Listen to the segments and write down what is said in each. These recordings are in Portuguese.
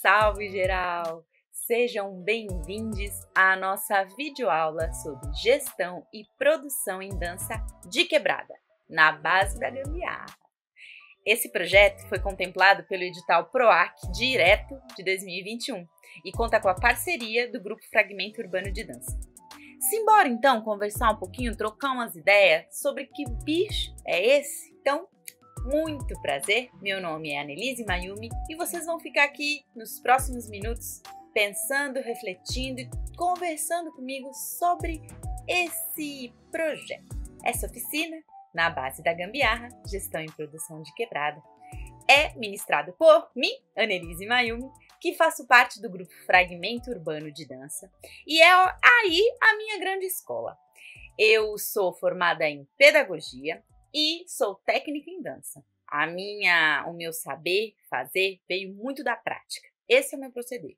Salve geral! Sejam bem-vindos à nossa videoaula sobre gestão e produção em dança de quebrada, na base da gambiarra. Esse projeto foi contemplado pelo edital PROAC Direto de 2021 e conta com a parceria do Grupo Fragmento Urbano de Dança. Simbora então conversar um pouquinho, trocar umas ideias sobre que bicho é esse? Então, muito prazer, meu nome é Annelise Mayumi e vocês vão ficar aqui nos próximos minutos pensando, refletindo e conversando comigo sobre esse projeto. Essa oficina, na base da gambiarra, gestão e produção de quebrada, é ministrada por mim, Annelise Mayumi, que faço parte do grupo Fragmento Urbano de Dança e é aí a minha grande escola. Eu sou formada em pedagogia e sou técnica em dança. O meu saber fazer veio muito da prática. Esse é o meu proceder.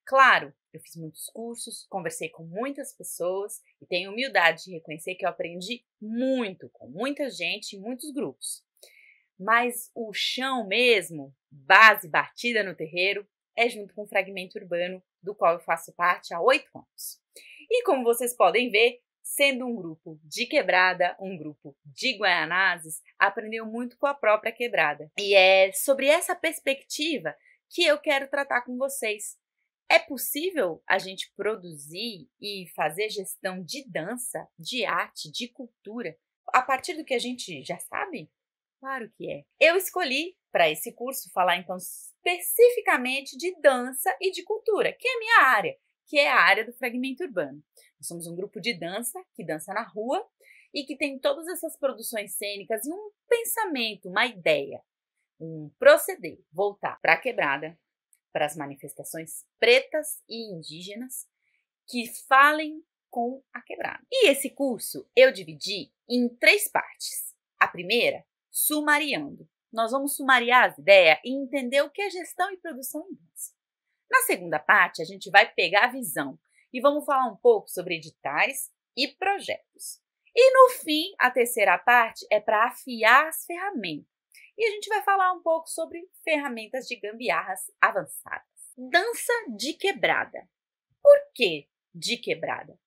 Claro, eu fiz muitos cursos, conversei com muitas pessoas e tenho humildade de reconhecer que eu aprendi muito com muita gente em muitos grupos. Mas o chão mesmo, base batida no terreiro, é junto com o Fragmento Urbano, do qual eu faço parte há 8 anos. E como vocês podem ver, sendo um grupo de quebrada, um grupo de Guaianazes, aprendeu muito com a própria quebrada. E é sobre essa perspectiva que eu quero tratar com vocês. É possível a gente produzir e fazer gestão de dança, de arte, de cultura, a partir do que a gente já sabe? Claro que é. Eu escolhi para esse curso falar então especificamente de dança e de cultura, que é a minha área, que é a área do fragmento urbano. Nós somos um grupo de dança que dança na rua e que tem todas essas produções cênicas e um pensamento, uma ideia, um proceder, voltar para a quebrada, para as manifestações pretas e indígenas que falem com a quebrada. E esse curso eu dividi em 3 partes. A primeira, sumariando. Nós vamos sumariar as ideias e entender o que é gestão e produção em dança. Na segunda parte, a gente vai pegar a visão e vamos falar um pouco sobre editais e projetos. E no fim, a terceira parte é para afiar as ferramentas. E a gente vai falar um pouco sobre ferramentas de gambiarras avançadas. Dança de quebrada. Por que de quebrada?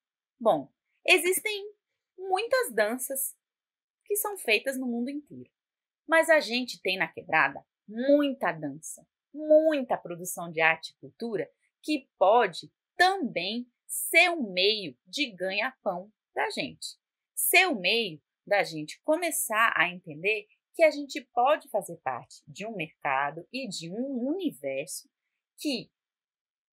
Bom, existem muitas danças que são feitas no mundo inteiro. Mas a gente tem na quebrada muita dança, muita produção de arte e cultura que pode também ser um meio de ganha-pão da gente. Ser um meio da gente começar a entender que a gente pode fazer parte de um mercado e de um universo que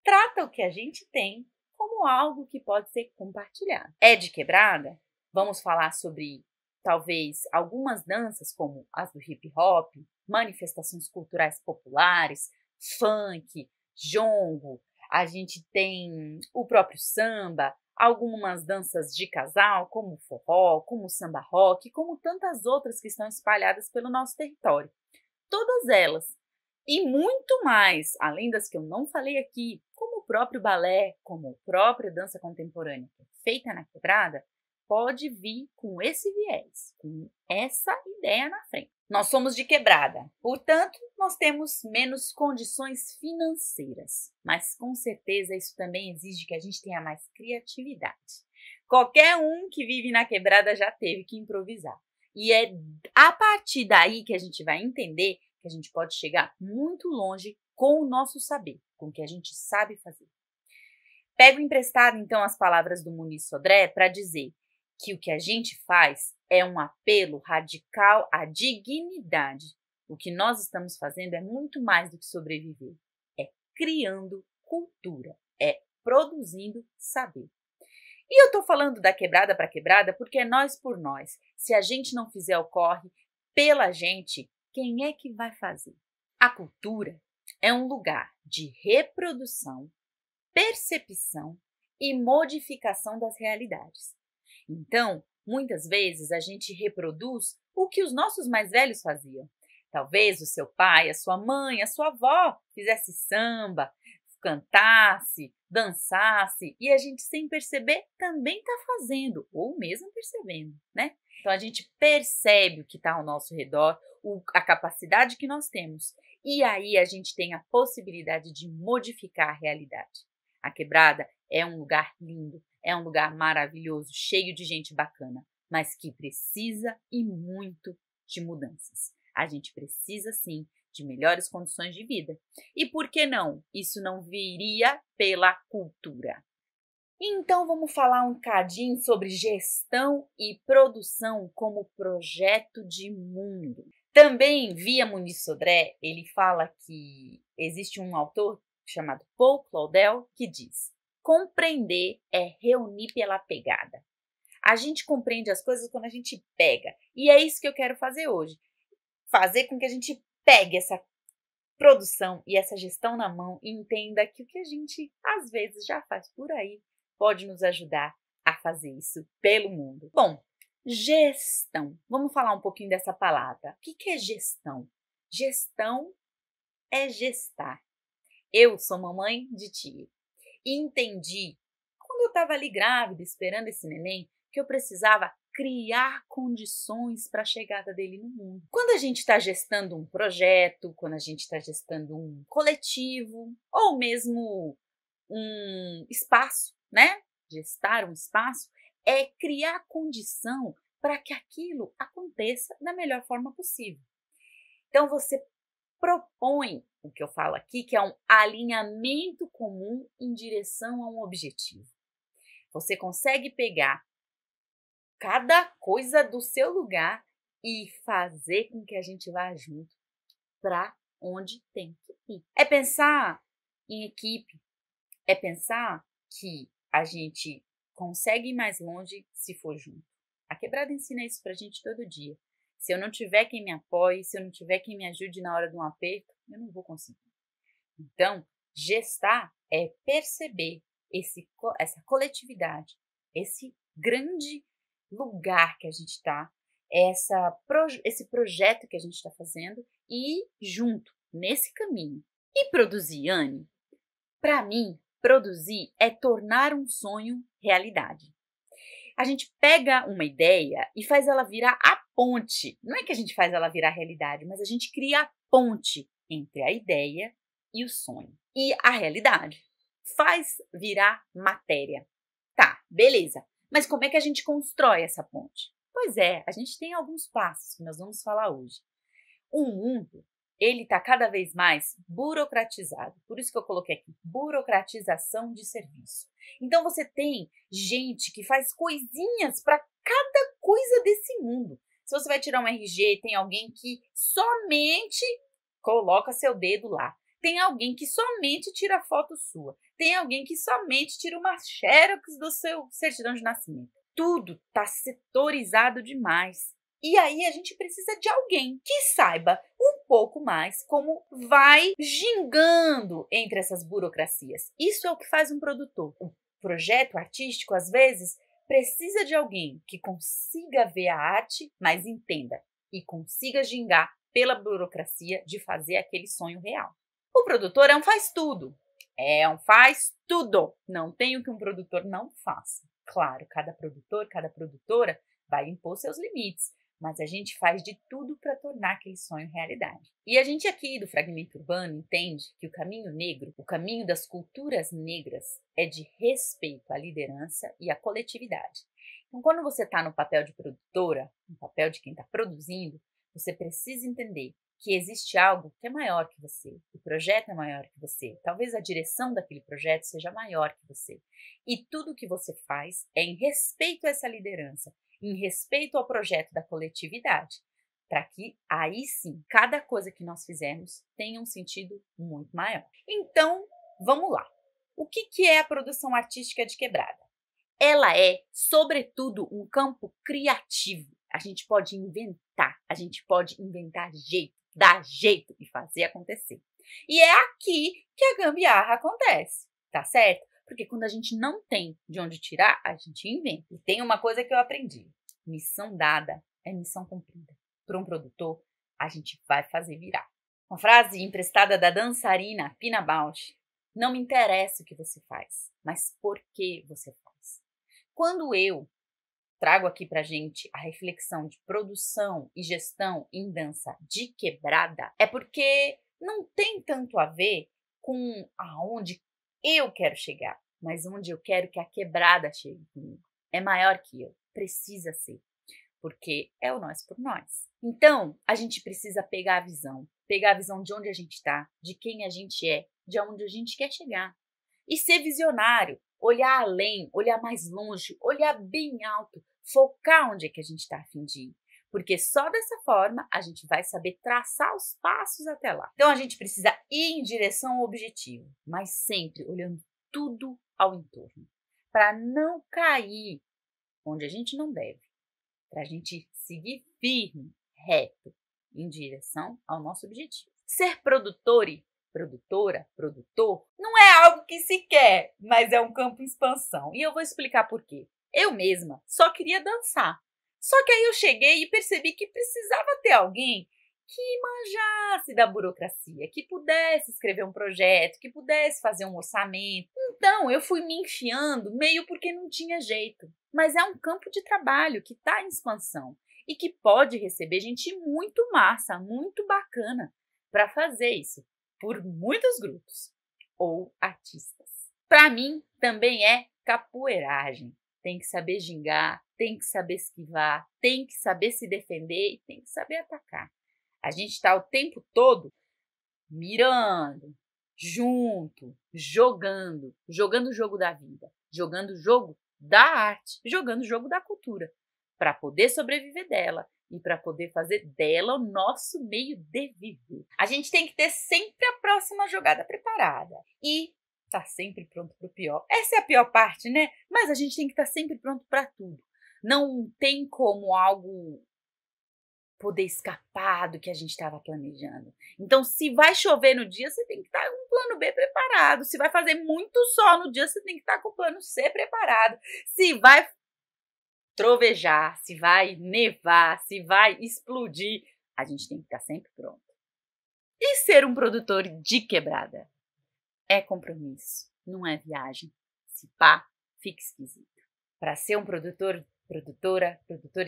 trata o que a gente tem como algo que pode ser compartilhado. É de quebrada? Vamos falar sobre talvez algumas danças como as do hip hop, manifestações culturais populares, funk, jongo, a gente tem o próprio samba, algumas danças de casal, como o forró, como o samba rock, como tantas outras que estão espalhadas pelo nosso território. Todas elas, e muito mais, além das que eu não falei aqui, como o próprio balé, como a própria dança contemporânea, que é feita na quebrada, pode vir com esse viés, com essa ideia na frente. Nós somos de quebrada, portanto, nós temos menos condições financeiras, mas com certeza isso também exige que a gente tenha mais criatividade. Qualquer um que vive na quebrada já teve que improvisar. E é a partir daí que a gente vai entender que a gente pode chegar muito longe com o nosso saber, com o que a gente sabe fazer. Pego emprestado então as palavras do Muniz Sodré para dizer que o que a gente faz é um apelo radical à dignidade. O que nós estamos fazendo é muito mais do que sobreviver. É criando cultura, é produzindo saber. E eu estou falando da quebrada para quebrada porque é nós por nós. Se a gente não fizer o corre pela gente, quem é que vai fazer? A cultura é um lugar de reprodução, percepção e modificação das realidades. Então, muitas vezes a gente reproduz o que os nossos mais velhos faziam. Talvez o seu pai, a sua mãe, a sua avó fizesse samba, cantasse, dançasse e a gente sem perceber também está fazendo, ou mesmo percebendo, né? Então a gente percebe o que está ao nosso redor, a capacidade que nós temos e aí a gente tem a possibilidade de modificar a realidade. A Quebrada é um lugar lindo, é um lugar maravilhoso, cheio de gente bacana, mas que precisa e muito de mudanças. A gente precisa sim de melhores condições de vida. E por que não? Isso não viria pela cultura. Então vamos falar um cadinho sobre gestão e produção como projeto de mundo. Também, via Muniz Sodré, ele fala que existe um autor chamado Paul Claudel que diz: compreender é reunir pela pegada. A gente compreende as coisas quando a gente pega. E é isso que eu quero fazer hoje. Fazer com que a gente pegue essa produção e essa gestão na mão e entenda que o que a gente às vezes já faz por aí pode nos ajudar a fazer isso pelo mundo. Bom, gestão. Vamos falar um pouquinho dessa palavra. O que é gestão? Gestão é gestar. Eu sou mamãe de tia e entendi, quando eu estava ali grávida, esperando esse neném, que eu precisava criar condições para a chegada dele no mundo. Quando a gente está gestando um projeto, quando a gente está gestando um coletivo, ou mesmo um espaço, né? Gestar um espaço é criar condição para que aquilo aconteça da melhor forma possível. Então, você propõe o que eu falo aqui, que é um alinhamento comum em direção a um objetivo. Você consegue pegar cada coisa do seu lugar e fazer com que a gente vá junto para onde tem que ir. É pensar em equipe, é pensar que a gente consegue ir mais longe se for junto. A Quebrada ensina isso pra gente todo dia. Se eu não tiver quem me apoie, se eu não tiver quem me ajude na hora de um aperto, eu não vou conseguir. Então, gestar é perceber essa coletividade, esse grande lugar que a gente está, esse projeto que a gente está fazendo e junto nesse caminho. E produzir, Anne? Para mim, produzir é tornar um sonho realidade. A gente pega uma ideia e faz ela virar a ponte. Não é que a gente faz ela virar realidade, mas a gente cria a ponte entre a ideia e o sonho. E a realidade faz virar matéria. Tá, beleza. Mas como é que a gente constrói essa ponte? Pois é, a gente tem alguns passos que nós vamos falar hoje. O mundo, ele está cada vez mais burocratizado. Por isso que eu coloquei aqui, burocratização de serviço. Então você tem gente que faz coisinhas para cada coisa desse mundo. Se você vai tirar um RG, tem alguém que somente coloca seu dedo lá. Tem alguém que somente tira foto sua. Tem alguém que somente tira uma xerox do seu certidão de nascimento. Tudo está setorizado demais. E aí a gente precisa de alguém que saiba um pouco mais como vai gingando entre essas burocracias. Isso é o que faz um produtor. O projeto artístico, às vezes, precisa de alguém que consiga ver a arte, mas entenda e consiga gingar pela burocracia de fazer aquele sonho real. O produtor é um faz tudo. É um faz tudo. Não tem o que um produtor não faça. Claro, cada produtor, cada produtora vai impor seus limites, mas a gente faz de tudo para tornar aquele sonho realidade. E a gente aqui do Fragmento Urbano entende que o caminho negro, o caminho das culturas negras, é de respeito à liderança e à coletividade. Então, quando você está no papel de produtora, no papel de quem está produzindo, você precisa entender que existe algo que é maior que você. O projeto é maior que você. Talvez a direção daquele projeto seja maior que você. E tudo que você faz é em respeito a essa liderança, em respeito ao projeto da coletividade, para que aí sim, cada coisa que nós fizermos tenha um sentido muito maior. Então, vamos lá. O que é a produção artística de Quebrada? Ela é, sobretudo, um campo criativo. A gente pode inventar jeito, dar jeito e fazer acontecer. E é aqui que a gambiarra acontece, tá certo? Porque quando a gente não tem de onde tirar, a gente inventa. E tem uma coisa que eu aprendi. Missão dada é missão cumprida. Para um produtor, a gente vai fazer virar. Uma frase emprestada da dançarina Pina Bausch. Não me interessa o que você faz, mas por que você faz. Quando eu trago aqui pra gente a reflexão de produção e gestão em dança de quebrada, é porque não tem tanto a ver com aonde eu quero chegar, mas onde eu quero que a quebrada chegue comigo. É maior que eu, precisa ser, porque é o nós por nós. Então, a gente precisa pegar a visão de onde a gente está, de quem a gente é, de onde a gente quer chegar. E ser visionário, olhar além, olhar mais longe, olhar bem alto, focar onde é que a gente está a fim de ir. Porque só dessa forma a gente vai saber traçar os passos até lá. Então a gente precisa ir em direção ao objetivo, mas sempre olhando tudo ao entorno, para não cair onde a gente não deve, para a gente seguir firme, reto, em direção ao nosso objetivo. Ser produtor, não é algo que se quer, mas é um campo em expansão. E eu vou explicar por quê. Eu mesma só queria dançar. Só que aí eu cheguei e percebi que precisava ter alguém que manjasse da burocracia, que pudesse escrever um projeto, que pudesse fazer um orçamento. Então eu fui me enfiando meio porque não tinha jeito. Mas é um campo de trabalho que está em expansão e que pode receber gente muito massa, muito bacana para fazer isso por muitos grupos ou artistas. Para mim, também é capoeiragem. Tem que saber gingar, tem que saber esquivar, tem que saber se defender e tem que saber atacar. A gente está o tempo todo mirando, junto, jogando o jogo da vida, jogando o jogo da arte, jogando o jogo da cultura, para poder sobreviver dela e para poder fazer dela o nosso meio de viver. A gente tem que ter sempre a próxima jogada preparada e tá sempre pronto para o pior. Essa é a pior parte, né? Mas a gente tem que estar sempre pronto para tudo. Não tem como algo poder escapar do que a gente estava planejando. Então, se vai chover no dia, você tem que estar com o plano B preparado. Se vai fazer muito sol no dia, você tem que estar com o plano C preparado. Se vai trovejar, se vai nevar, se vai explodir, a gente tem que estar sempre pronto. E ser um produtor de quebrada é compromisso, não é viagem. Se pá, fica esquisito. Para ser um produtora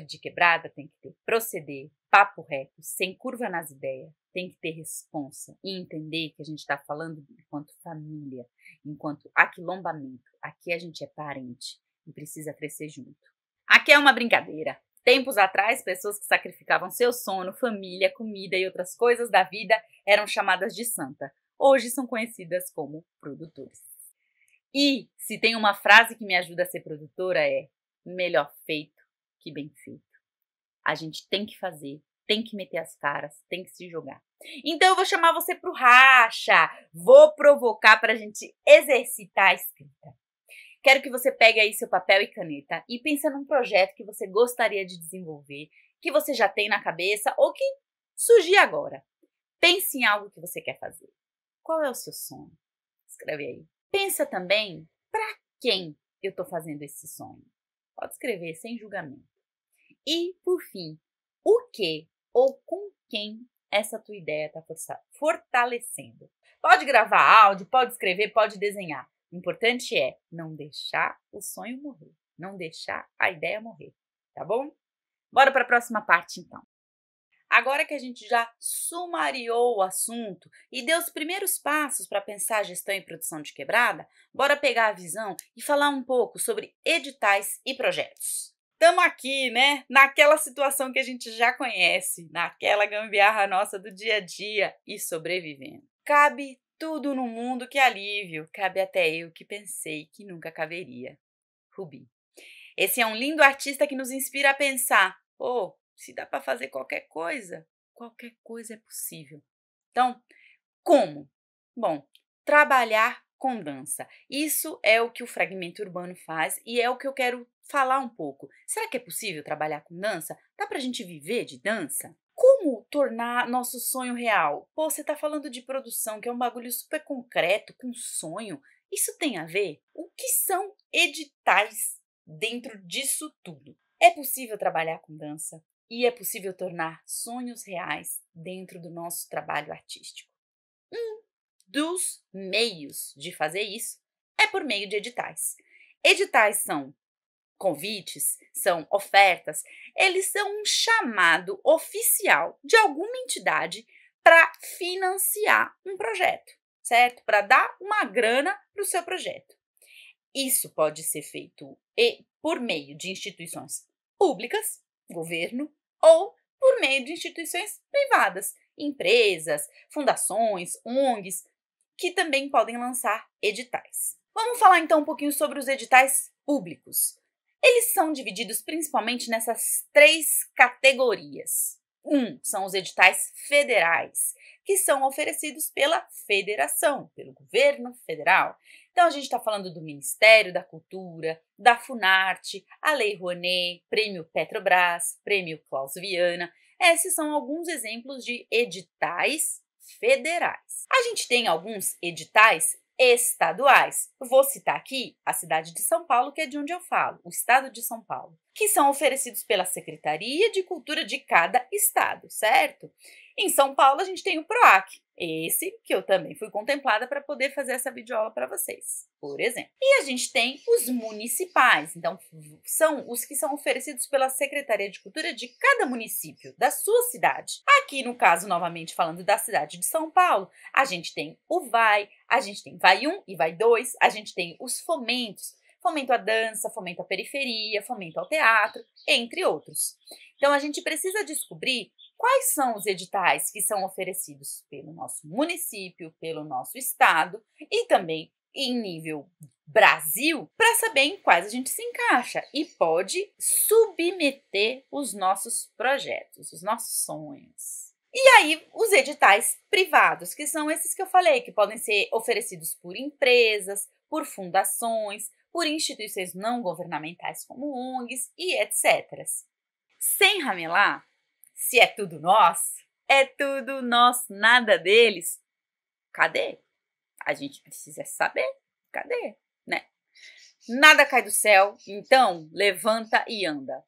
de quebrada, tem que ter proceder, papo reto, sem curva nas ideias, tem que ter responsa e entender que a gente está falando enquanto família, enquanto aquilombamento. Aqui a gente é parente e precisa crescer junto. Aqui é uma brincadeira. Tempos atrás, pessoas que sacrificavam seu sono, família, comida e outras coisas da vida eram chamadas de santa. Hoje são conhecidas como produtores. E se tem uma frase que me ajuda a ser produtora é: melhor feito que bem feito. A gente tem que fazer, tem que meter as caras, tem que se jogar. Então eu vou chamar você pro racha, vou provocar para a gente exercitar a escrita. Quero que você pegue aí seu papel e caneta e pense num projeto que você gostaria de desenvolver, que você já tem na cabeça ou que surgir agora. Pense em algo que você quer fazer. Qual é o seu sonho? Escreve aí. Pensa também para quem eu estou fazendo esse sonho. Pode escrever sem julgamento. E, por fim, o que ou com quem essa tua ideia está fortalecendo. Pode gravar áudio, pode escrever, pode desenhar. O importante é não deixar o sonho morrer, não deixar a ideia morrer, tá bom? Bora para a próxima parte, então. Agora que a gente já sumariou o assunto e deu os primeiros passos para pensar gestão e produção de quebrada, bora pegar a visão e falar um pouco sobre editais e projetos. Estamos aqui, né, naquela situação que a gente já conhece, naquela gambiarra nossa do dia a dia e sobrevivendo. Cabe tudo no mundo, que alívio, cabe até eu que pensei que nunca caberia. Rubi. Esse é um lindo artista que nos inspira a pensar, se dá para fazer qualquer coisa é possível. Então, como? Bom, trabalhar com dança. Isso é o que o Fragmento Urbano faz e é o que eu quero falar um pouco. Será que é possível trabalhar com dança? Dá pra gente viver de dança? Como tornar nosso sonho real? Você tá falando de produção, que é um bagulho super concreto, com sonho. Isso tem a ver? O que são editais dentro disso tudo? É possível trabalhar com dança e é possível tornar sonhos reais dentro do nosso trabalho artístico. dos meios de fazer isso é por meio de editais. Editais são convites, são ofertas, eles são um chamado oficial de alguma entidade para financiar um projeto, certo? Para dar uma grana para o seu projeto. Isso pode ser feito por meio de instituições públicas, governo, ou por meio de instituições privadas, empresas, fundações, ONGs, que também podem lançar editais. Vamos falar então um pouquinho sobre os editais públicos. Eles são divididos principalmente nessas 3 categorias. São os editais federais, que são oferecidos pela federação, pelo governo federal. Então, a gente está falando do Ministério da Cultura, da Funarte, a Lei Rouanet, Prêmio Petrobras, Prêmio Klaus Viana. Esses são alguns exemplos de editais federais. A gente tem alguns editais estaduais. Vou citar aqui a cidade de São Paulo, que é de onde eu falo, o estado de São Paulo, que são oferecidos pela Secretaria de Cultura de cada estado, certo? Em São Paulo, a gente tem o PROAC, esse que eu também fui contemplada para poder fazer essa videoaula para vocês, por exemplo. E a gente tem os municipais, então são os que são oferecidos pela Secretaria de Cultura de cada município, da sua cidade. Aqui, no caso, novamente falando da cidade de São Paulo, a gente tem o VAI, a gente tem VAI 1 e VAI 2, a gente tem os fomentos, fomento à dança, fomento à periferia, fomento ao teatro, entre outros. Então, a gente precisa descobrir quais são os editais que são oferecidos pelo nosso município, pelo nosso estado e também em nível Brasil, para saber em quais a gente se encaixa e pode submeter os nossos projetos, os nossos sonhos. E aí, os editais privados, que são esses que eu falei, que podem ser oferecidos por empresas, por fundações, por instituições não governamentais como ONGs e etc. Sem ramelar, se é tudo nosso, nada deles. Cadê? A gente precisa saber. Cadê? Né? Nada cai do céu, então levanta e anda.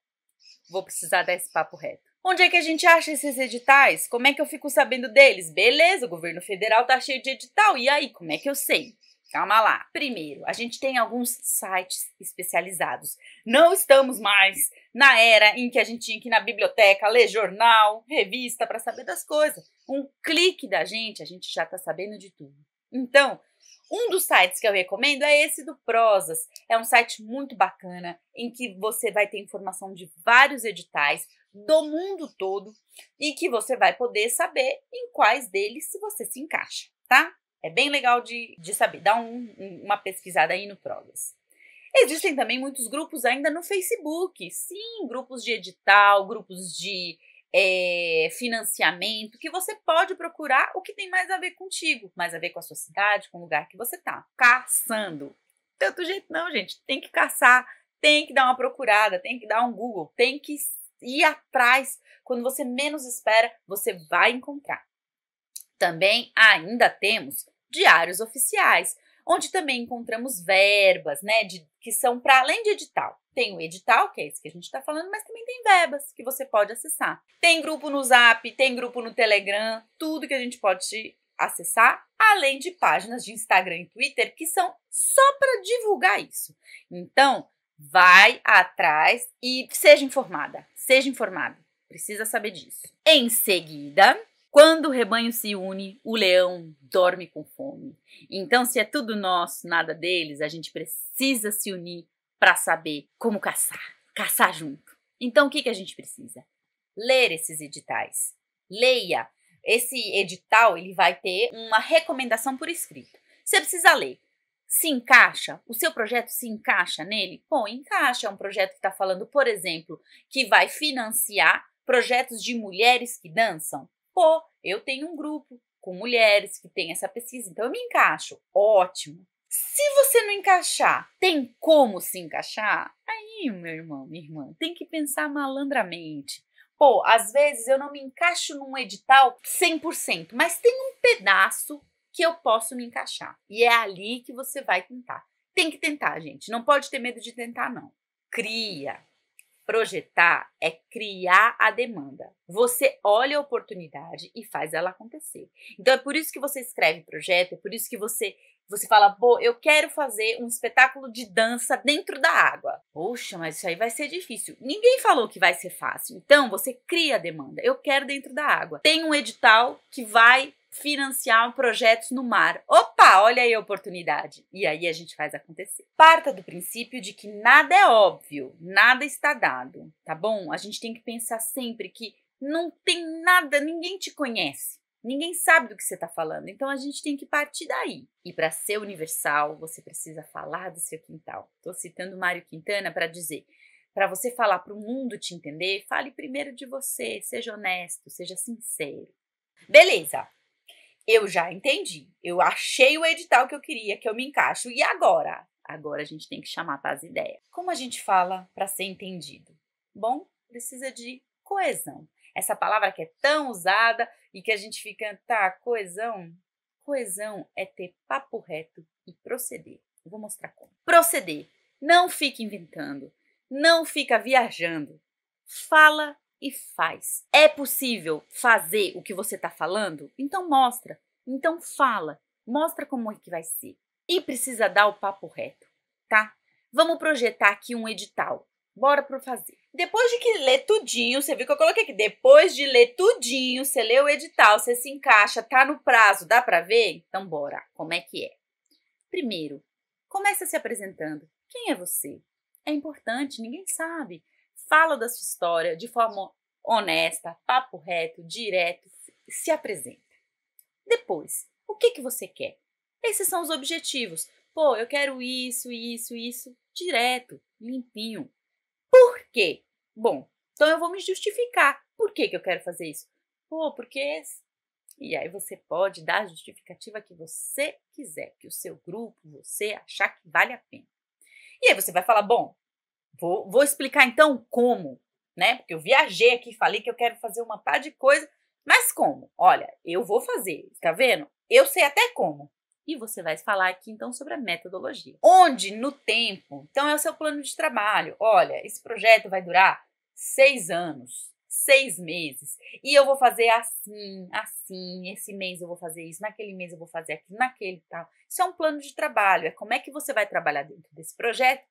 Vou precisar dar esse papo reto. Onde é que a gente acha esses editais? Como é que eu fico sabendo deles? Beleza, o governo federal tá cheio de edital. E aí, como é que eu sei? Calma lá. Primeiro, a gente tem alguns sites especializados. Não estamos mais na era em que a gente tinha que ir na biblioteca, ler jornal, revista para saber das coisas. Um clique da gente, a gente já está sabendo de tudo. Então, um dos sites que eu recomendo é esse do Prozas. É um site muito bacana em que você vai ter informação de vários editais do mundo todo e que você vai poder saber em quais deles se você se encaixa, tá? É bem legal de saber, dá uma pesquisada aí no Prozas. Existem também muitos grupos ainda no Facebook, sim, grupos de edital, grupos de financiamento, que você pode procurar o que tem mais a ver contigo, mais a ver com a sua cidade, com o lugar que você tá. Caçando. Tanto jeito não, gente, tem que caçar, tem que dar uma procurada, tem que dar um Google, tem que ir atrás. Quando você menos espera, você vai encontrar. Também ainda temos diários oficiais, onde também encontramos verbas, né, que são para além de edital. Tem o edital, que é esse que a gente está falando, mas também tem verbas que você pode acessar. Tem grupo no Zap, tem grupo no Telegram, tudo que a gente pode acessar, além de páginas de Instagram e Twitter que são só para divulgar isso. Então, vai atrás e seja informada, precisa saber disso. Em seguida, quando o rebanho se une, o leão dorme com fome. Então, se é tudo nosso, nada deles, a gente precisa se unir para saber como caçar junto. Então, o que a gente precisa? Ler esses editais. Leia. Esse edital, ele vai ter uma recomendação por escrito. Você precisa ler. Se encaixa? O seu projeto se encaixa nele? Bom, encaixa. É um projeto que está falando, por exemplo, que vai financiar projetos de mulheres que dançam. Pô, eu tenho um grupo com mulheres que tem essa pesquisa, então eu me encaixo. Ótimo. Se você não encaixar, tem como se encaixar? Aí, meu irmão, minha irmã, tem que pensar malandramente. Pô, às vezes eu não me encaixo num edital 100%, mas tem um pedaço que eu posso me encaixar. E é ali que você vai tentar. Tem que tentar, gente. Não pode ter medo de tentar, não. Cria. Projetar é criar a demanda. Você olha a oportunidade e faz ela acontecer. Então é por isso que você escreve projeto, é por isso que você fala, pô, eu quero fazer um espetáculo de dança dentro da água. Poxa, mas isso aí vai ser difícil. Ninguém falou que vai ser fácil. Então você cria a demanda. Eu quero dentro da água. Tem um edital que vai financiar projetos no mar. Opa, olha aí a oportunidade. E aí a gente faz acontecer. Parta do princípio de que nada é óbvio, nada está dado, tá bom? A gente tem que pensar sempre que não tem nada, ninguém te conhece. Ninguém sabe do que você está falando, então a gente tem que partir daí. E para ser universal, você precisa falar do seu quintal. Estou citando Mário Quintana para dizer, para você falar para o mundo te entender, fale primeiro de você, seja honesto, seja sincero. Beleza, eu já entendi, eu achei o edital que eu queria, que eu me encaixo, e agora? Agora a gente tem que chamar para as ideias. Como a gente fala para ser entendido? Bom, precisa de coesão. Essa palavra que é tão usada e que a gente fica, tá, coesão? Coesão é ter papo reto e proceder. Eu vou mostrar como. Proceder. Não fica inventando. Não fica viajando. Fala e faz. É possível fazer o que você está falando? Então mostra. Então fala. Mostra como é que vai ser. E precisa dar o papo reto, tá? Vamos projetar aqui um edital. Bora pro fazer. Depois de que ler tudinho, você viu que eu coloquei aqui, depois de ler tudinho, você lê o edital, você se encaixa, tá no prazo, dá pra ver? Então bora, como é que é? Primeiro, começa se apresentando. Quem é você? É importante, ninguém sabe. Fala da sua história de forma honesta, papo reto, direto, se apresenta. Depois, o que você quer? Esses são os objetivos. Pô, eu quero isso, direto, limpinho. Por quê? Bom, então eu vou me justificar. Por que eu quero fazer isso? Pô, porque... E aí você pode dar a justificativa que você quiser, que o seu grupo, você achar que vale a pena. E aí você vai falar, bom, vou explicar então como, né? Porque eu viajei aqui, falei que eu quero fazer uma par de coisa, mas como? Olha, eu vou fazer, tá vendo? Eu sei até como. E você vai falar aqui, então, sobre a metodologia. Onde, no tempo, então é o seu plano de trabalho. Olha, esse projeto vai durar 6 anos, 6 meses. E eu vou fazer assim, esse mês eu vou fazer isso, naquele mês eu vou fazer aquilo, naquele tal. Isso é um plano de trabalho, é como é que você vai trabalhar dentro desse projeto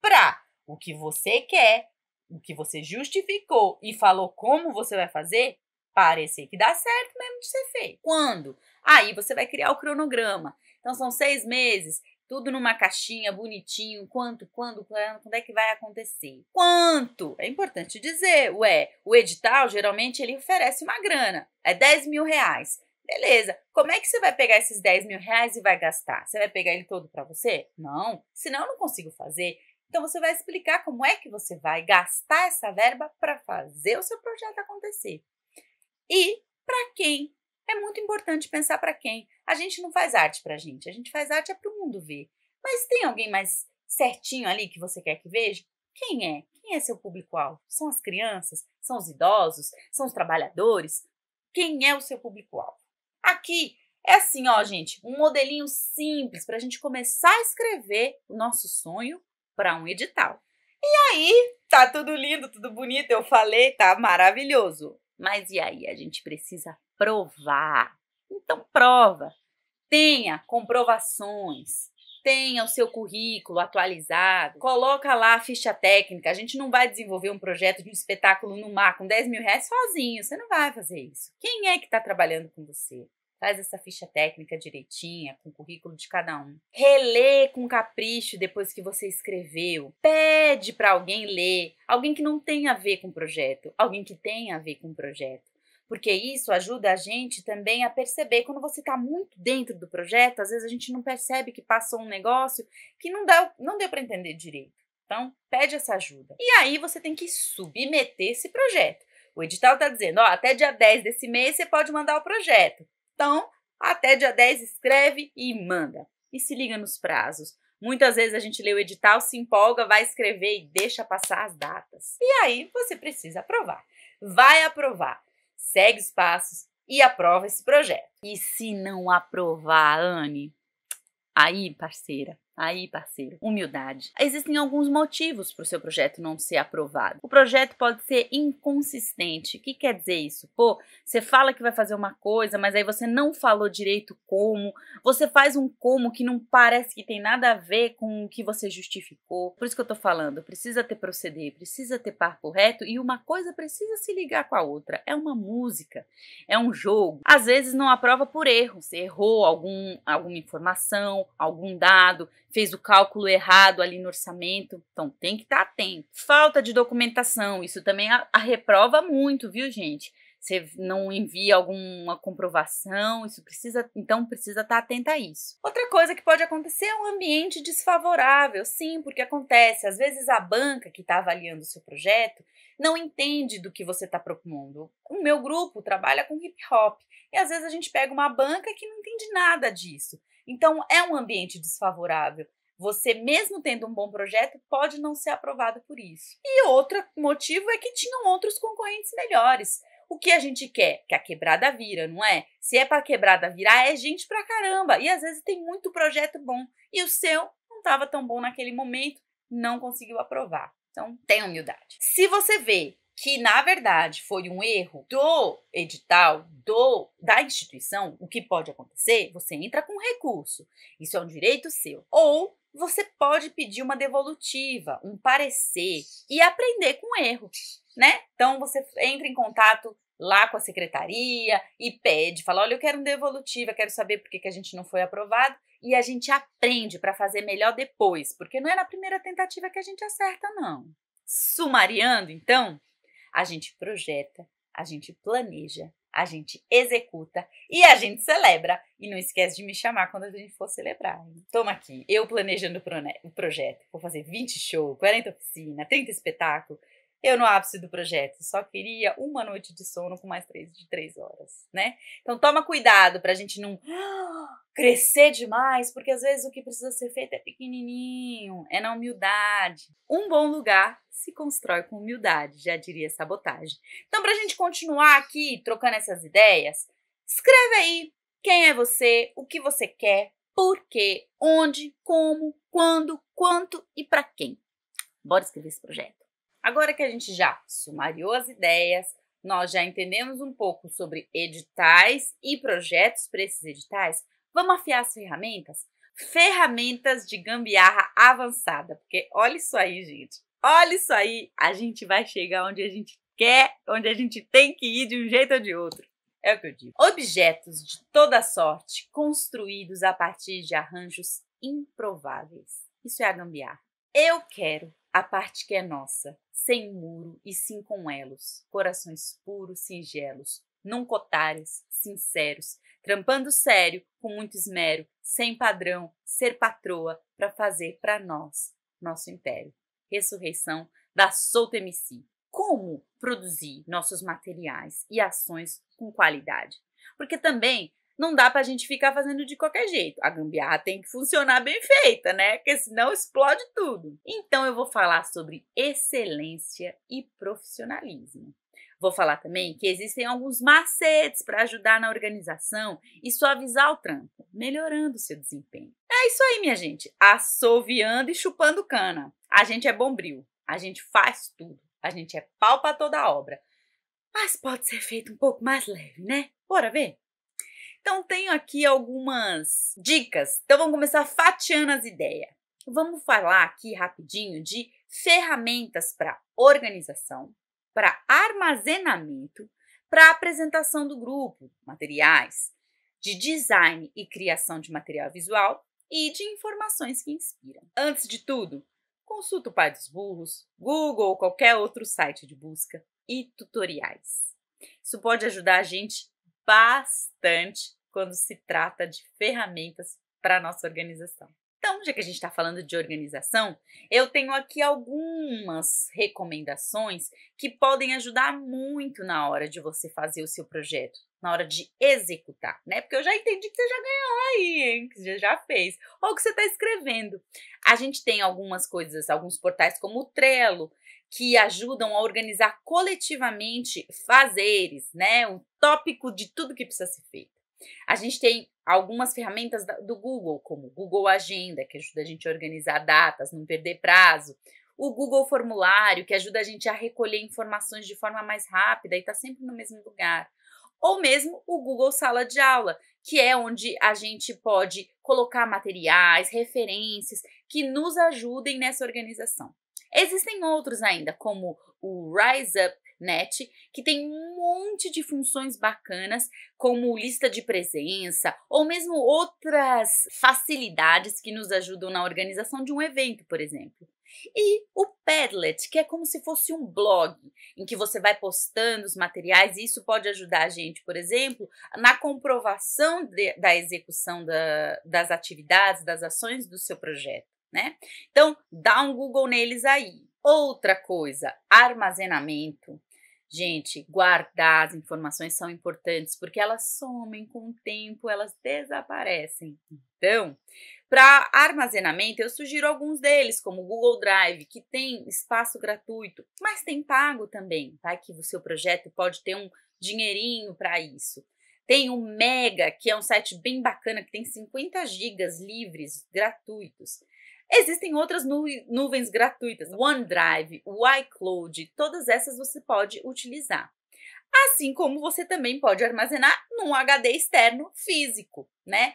para o que você quer, o que você justificou e falou como você vai fazer, parecer que dá certo mesmo de ser feito. Quando? Aí você vai criar o cronograma. Então são 6 meses, tudo numa caixinha, bonitinho. Quando é que vai acontecer? Quanto? É importante dizer, o edital geralmente ele oferece uma grana, é 10 mil reais. Beleza, como é que você vai pegar esses 10 mil reais e vai gastar? Você vai pegar ele todo para você? Não, senão eu não consigo fazer. Então você vai explicar como é que você vai gastar essa verba para fazer o seu projeto acontecer. E para quem? É muito importante pensar para quem. A gente não faz arte para a gente faz arte para o mundo ver. Mas tem alguém mais certinho ali que você quer que veja? Quem é? Quem é seu público-alvo? São as crianças? São os idosos? São os trabalhadores? Quem é o seu público-alvo? Aqui é assim, ó, gente, um modelinho simples para a gente começar a escrever o nosso sonho para um edital. E aí, tá tudo lindo, tudo bonito, eu falei, tá maravilhoso. Mas e aí? A gente precisa provar. Então, prova. Tenha comprovações. Tenha o seu currículo atualizado. Coloca lá a ficha técnica. A gente não vai desenvolver um projeto de um espetáculo no mar com 10 mil reais sozinho. Você não vai fazer isso. Quem é que está trabalhando com você? Faz essa ficha técnica direitinha, com o currículo de cada um. Relê com capricho depois que você escreveu. Pede para alguém ler. Alguém que não tenha a ver com o projeto. Alguém que tenha a ver com o projeto. Porque isso ajuda a gente também a perceber. Quando você está muito dentro do projeto, às vezes a gente não percebe que passou um negócio que não deu para entender direito. Então, pede essa ajuda. E aí você tem que submeter esse projeto. O edital está dizendo, ó, até dia 10 desse mês você pode mandar o projeto. Então, até dia 10 escreve e manda. E se liga nos prazos. Muitas vezes a gente lê o edital, se empolga, vai escrever e deixa passar as datas. E aí você precisa aprovar. Vai aprovar. Segue os passos e aprova esse projeto. E se não aprovar, Anne? Aí, parceira, Aí, parceiro, humildade. Existem alguns motivos para o seu projeto não ser aprovado. O projeto pode ser inconsistente. O que quer dizer isso? Pô, você fala que vai fazer uma coisa, mas aí você não falou direito como. Você faz um como que não parece que tem nada a ver com o que você justificou. Por isso que eu tô falando, precisa ter proceder, precisa ter papo reto e uma coisa precisa se ligar com a outra. É uma música, é um jogo. Às vezes não aprova por erro. Você errou alguma informação, algum dado, fez o cálculo errado ali no orçamento, então tem que estar atento. Falta de documentação, isso também a reprova muito, viu, gente? Você não envia alguma comprovação, então precisa estar atento a isso. Outra coisa que pode acontecer é um ambiente desfavorável, sim, porque acontece. Às vezes a banca que está avaliando o seu projeto não entende do que você está propondo. O meu grupo trabalha com hip hop e às vezes a gente pega uma banca que não entende nada disso. Então é um ambiente desfavorável. Você, mesmo tendo um bom projeto, pode não ser aprovado por isso. E outro motivo é que tinham outros concorrentes melhores. O que a gente quer? Que a quebrada vira, não é? Se é para quebrada virar, é gente pra caramba. E às vezes tem muito projeto bom. E o seu não estava tão bom naquele momento, não conseguiu aprovar. Então, tenha humildade. Se você vê que, na verdade, foi um erro do edital, da instituição, o que pode acontecer? Você entra com recurso. Isso é um direito seu. Ou você pode pedir uma devolutiva, um parecer e aprender com o erro, né? Então, você entra em contato lá com a secretaria e pede, fala, olha, eu quero um devolutiva, quero saber por que a gente não foi aprovado, e a gente aprende para fazer melhor depois, porque não é na primeira tentativa que a gente acerta, não. Sumariando, então, a gente projeta, a gente planeja, a gente executa e a gente celebra. E não esquece de me chamar quando a gente for celebrar. Hein? Toma aqui, eu planejando o projeto. Vou fazer 20 shows, 40 oficinas, 30 espetáculos. Eu no ápice do projeto só queria uma noite de sono com mais 3 horas, né? Então toma cuidado pra gente não crescer demais, porque às vezes o que precisa ser feito é pequenininho, é na humildade. Um bom lugar se constrói com humildade, já diria Sabotagem. Então pra gente continuar aqui trocando essas ideias, escreve aí quem é você, o que você quer, por quê, onde, como, quando, quanto e pra quem. Bora escrever esse projeto. Agora que a gente já sumariou as ideias, nós já entendemos um pouco sobre editais e projetos para esses editais, vamos afiar as ferramentas? Ferramentas de gambiarra avançada, porque olha isso aí, gente. Olha isso aí, a gente vai chegar onde a gente quer, onde a gente tem que ir de um jeito ou de outro. É o que eu digo. Objetos de toda sorte construídos a partir de arranjos improváveis. Isso é a gambiarra. Eu quero a parte que é nossa, sem muro e sim com elos, corações puros, singelos, nunca otários, sinceros, trampando sério, com muito esmero, sem padrão, ser patroa para fazer para nós, nosso império. Ressurreição da Solta MC. Como produzir nossos materiais e ações com qualidade? Porque também não dá pra gente ficar fazendo de qualquer jeito. A gambiarra tem que funcionar bem feita, né? Porque senão explode tudo. Então eu vou falar sobre excelência e profissionalismo. Vou falar também que existem alguns macetes para ajudar na organização e suavizar o trampo, melhorando o seu desempenho. É isso aí, minha gente. Assoviando e chupando cana. A gente é bombril. A gente faz tudo. A gente é pau pra toda a obra. Mas pode ser feito um pouco mais leve, né? Bora ver? Então, tenho aqui algumas dicas. Então, vamos começar fatiando as ideias. Vamos falar aqui rapidinho de ferramentas para organização, para armazenamento, para apresentação do grupo, materiais, de design e criação de material visual e de informações que inspiram. Antes de tudo, consulta o Pai dos Burros, Google ou qualquer outro site de busca e tutoriais. Isso pode ajudar a gente bastante quando se trata de ferramentas para a nossa organização. Então, já que a gente está falando de organização, eu tenho aqui algumas recomendações que podem ajudar muito na hora de você fazer o seu projeto, na hora de executar, né? Porque eu já entendi que você já ganhou aí, hein? Que você já fez. Ou que você está escrevendo. A gente tem algumas coisas, alguns portais como o Trello, que ajudam a organizar coletivamente fazeres, né? Um tópico de tudo que precisa ser feito. A gente tem algumas ferramentas do Google, como o Google Agenda, que ajuda a gente a organizar datas, não perder prazo. O Google Formulário, que ajuda a gente a recolher informações de forma mais rápida e está sempre no mesmo lugar. Ou mesmo o Google Sala de Aula, que é onde a gente pode colocar materiais, referências que nos ajudem nessa organização. Existem outros ainda, como o RiseUp.net, que tem um monte de funções bacanas, como lista de presença, ou mesmo outras facilidades que nos ajudam na organização de um evento, por exemplo. E o Padlet, que é como se fosse um blog, em que você vai postando os materiais, e isso pode ajudar a gente, por exemplo, na comprovação da execução das atividades, das ações do seu projeto, né? Então, dá um Google neles aí. Outra coisa, armazenamento. Gente, guardar as informações são importantes, porque elas somem com o tempo, elas desaparecem. Então, para armazenamento, eu sugiro alguns deles, como o Google Drive, que tem espaço gratuito, mas tem pago também, tá? Que o seu projeto pode ter um dinheirinho para isso. Tem o Mega, que é um site bem bacana, que tem 50 gigas livres, gratuitos. Existem outras nuvens gratuitas, o OneDrive, o iCloud, todas essas você pode utilizar. Assim como você também pode armazenar num HD externo físico, né?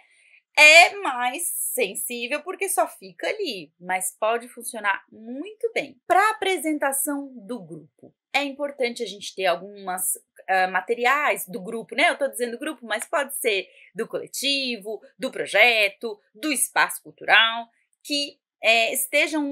É mais sensível porque só fica ali, mas pode funcionar muito bem. Para apresentação do grupo, é importante a gente ter algumas materiais do grupo, né? Eu tô dizendo grupo, mas pode ser do coletivo, do projeto, do espaço cultural, que estejam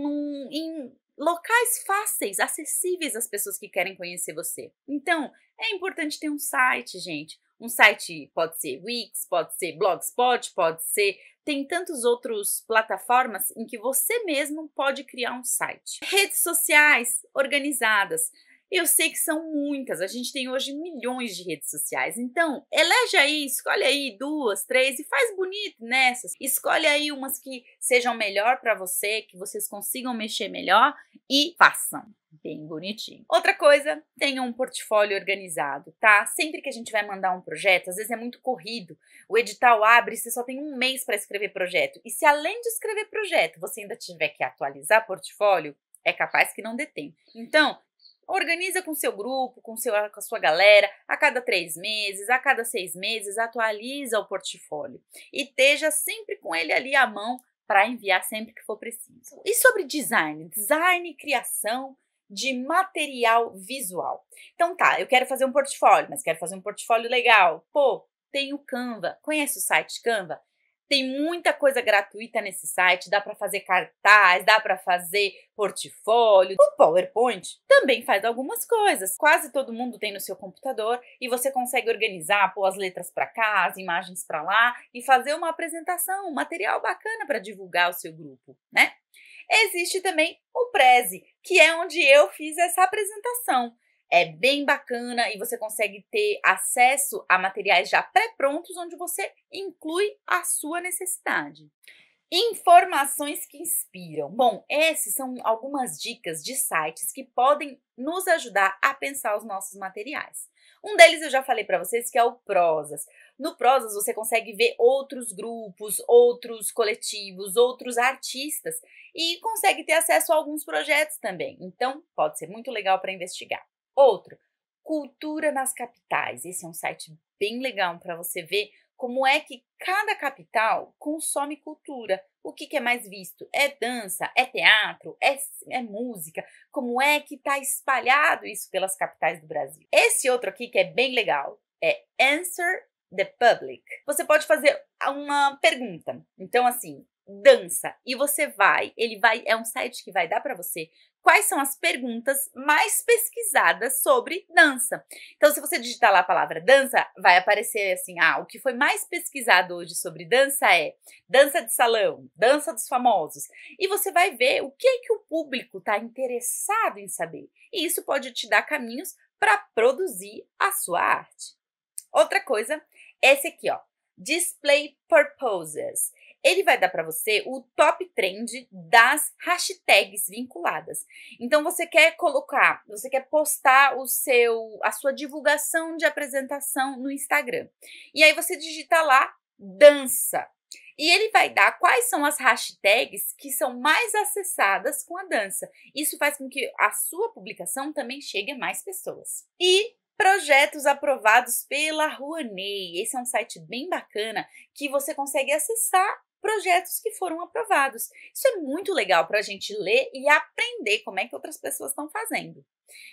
em locais fáceis, acessíveis às pessoas que querem conhecer você. Então, é importante ter um site, gente. Um site pode ser Wix, pode ser Blogspot, pode ser... Tem tantas outras plataformas em que você mesmo pode criar um site. Redes sociais organizadas. Eu sei que são muitas, a gente tem hoje milhões de redes sociais, então elege aí, escolhe aí 2, 3 e faz bonito nessas. Escolhe aí umas que sejam melhor para você, que vocês consigam mexer melhor e façam bem bonitinho. Outra coisa, tenha um portfólio organizado, tá? Sempre que a gente vai mandar um projeto, às vezes é muito corrido, o edital abre e você só tem um mês para escrever projeto. E se além de escrever projeto, você ainda tiver que atualizar portfólio, é capaz que não dê tempo. Então, organiza com seu grupo, com a sua galera, a cada 3 meses, a cada 6 meses, atualiza o portfólio. E esteja sempre com ele ali à mão para enviar sempre que for preciso. E sobre design? Design e criação de material visual. Então tá, eu quero fazer um portfólio, mas quero fazer um portfólio legal. Pô, tem o Canva. Conhece o site Canva? Tem muita coisa gratuita nesse site, dá para fazer cartaz, dá para fazer portfólio. O PowerPoint também faz algumas coisas. Quase todo mundo tem no seu computador e você consegue organizar, pôr as letras para cá, as imagens para lá e fazer uma apresentação, um material bacana para divulgar o seu grupo, né? Existe também o Prezi, que é onde eu fiz essa apresentação. É bem bacana e você consegue ter acesso a materiais já pré-prontos onde você inclui a sua necessidade. Informações que inspiram. Bom, essas são algumas dicas de sites que podem nos ajudar a pensar os nossos materiais. Um deles eu já falei para vocês que é o Prozas. No Prozas você consegue ver outros grupos, outros coletivos, outros artistas e consegue ter acesso a alguns projetos também. Então, pode ser muito legal para investigar. Outro, Cultura nas Capitais. Esse é um site bem legal para você ver como é que cada capital consome cultura. O que é mais visto? É dança? É teatro? É música? Como é que está espalhado isso pelas capitais do Brasil? Esse outro aqui que é bem legal é Answer the Public. Você pode fazer uma pergunta. Então, assim, dança. E você é um site que vai dar para você quais são as perguntas mais pesquisadas sobre dança. Então, se você digitar lá a palavra dança, vai aparecer assim, o que foi mais pesquisado hoje sobre dança é dança de salão, dança dos famosos. E você vai ver o que o público está interessado em saber. E isso pode te dar caminhos para produzir a sua arte. Outra coisa, esse aqui, ó, Display Purposes. ele vai dar para você o top trend das hashtags vinculadas. Então você quer postar a sua divulgação de apresentação no Instagram. E aí você digita lá dança. E ele vai dar quais são as hashtags que são mais acessadas com a dança. Isso faz com que a sua publicação também chegue a mais pessoas. E projetos aprovados pela Rouanet. Esse é um site bem bacana que você consegue acessar projetos que foram aprovados. Isso é muito legal para a gente ler e aprender como é que outras pessoas estão fazendo.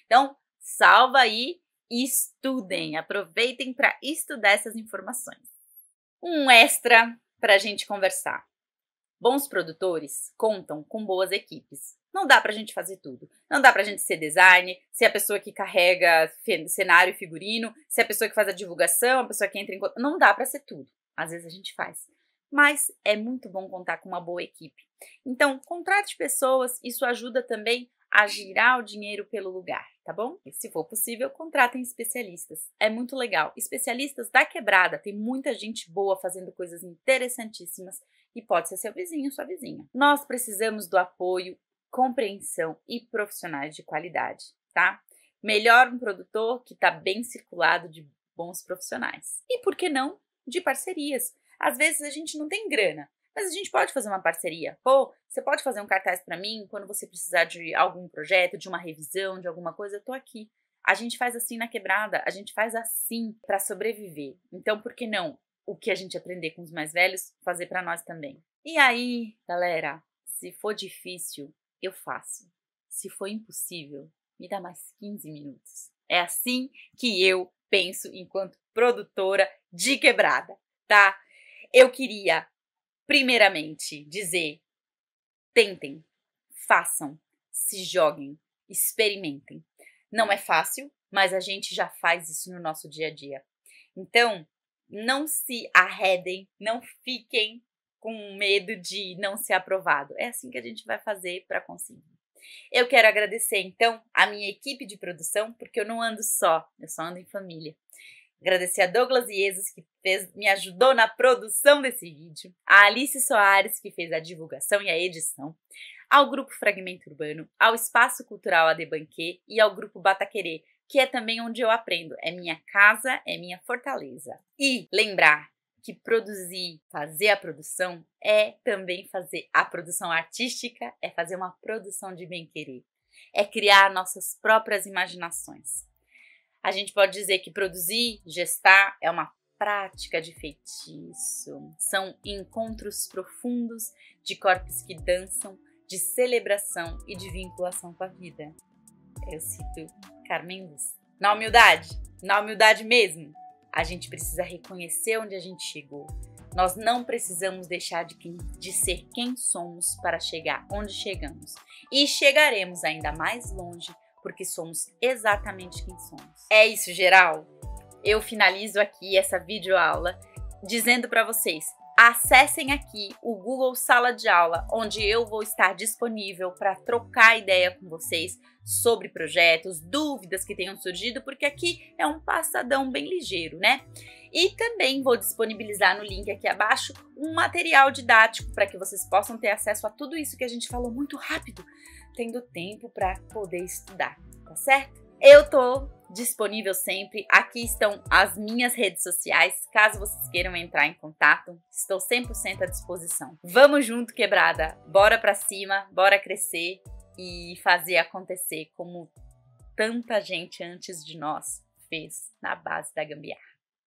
Então, salva aí e estudem. Aproveitem para estudar essas informações. Um extra para a gente conversar. Bons produtores contam com boas equipes. Não dá pra gente fazer tudo. Não dá pra gente ser designer, ser a pessoa que carrega cenário e figurino, ser a pessoa que faz a divulgação, a pessoa que entra em contato. Não dá pra ser tudo. Às vezes a gente faz. Mas é muito bom contar com uma boa equipe. Então, contrate pessoas, isso ajuda também a girar o dinheiro pelo lugar, tá bom? E se for possível, contratem especialistas. É muito legal. Especialistas da quebrada, tem muita gente boa fazendo coisas interessantíssimas e pode ser seu vizinho, sua vizinha. Nós precisamos do apoio, compreensão e profissionais de qualidade, tá? Melhor um produtor que está bem circulado de bons profissionais. E por que não de parcerias? Às vezes a gente não tem grana, mas a gente pode fazer uma parceria. Pô, você pode fazer um cartaz para mim quando você precisar de algum projeto, de uma revisão, de alguma coisa, eu tô aqui. A gente faz assim na quebrada, a gente faz assim para sobreviver. Então, por que não o que a gente aprender com os mais velhos, fazer para nós também? E aí, galera, se for difícil, eu faço. Se for impossível, me dá mais 15 minutos. É assim que eu penso enquanto produtora de quebrada, tá? Eu queria, primeiramente, dizer: tentem, façam, se joguem, experimentem. Não é fácil, mas a gente já faz isso no nosso dia a dia. Então, não se arredem, não fiquem com medo de não ser aprovado. É assim que a gente vai fazer para conseguir. Eu quero agradecer, então, a minha equipe de produção, porque eu não ando só, eu só ando em família. Agradecer a Douglas Iesus, que me ajudou na produção desse vídeo, a Alice Soares, que fez a divulgação e a edição, ao Grupo Fragmento Urbano, ao Espaço Cultural Adebanquê e ao Grupo Bataquerê, que é também onde eu aprendo. É minha casa, é minha fortaleza. E lembrar que produzir, fazer a produção, é também fazer a produção artística, é fazer uma produção de bem-querer, é criar nossas próprias imaginações. A gente pode dizer que produzir, gestar, é uma prática de feitiço. São encontros profundos de corpos que dançam, de celebração e de vinculação com a vida. Eu cito Carmen Lúcia. Na humildade mesmo, a gente precisa reconhecer onde a gente chegou. Nós não precisamos deixar de ser quem somos para chegar onde chegamos. E chegaremos ainda mais longe, porque somos exatamente quem somos. É isso, geral. Eu finalizo aqui essa videoaula dizendo para vocês: acessem aqui o Google Sala de Aula, onde eu vou estar disponível para trocar ideia com vocês sobre projetos, dúvidas que tenham surgido, porque aqui é um passadão bem ligeiro, né? E também vou disponibilizar no link aqui abaixo um material didático para que vocês possam ter acesso a tudo isso que a gente falou muito rápido, tendo tempo para poder estudar, tá certo? Eu tô disponível sempre. Aqui estão as minhas redes sociais, caso vocês queiram entrar em contato, estou 100% à disposição. Vamos junto, quebrada, bora pra cima, bora crescer e fazer acontecer como tanta gente antes de nós fez na base da gambiarra.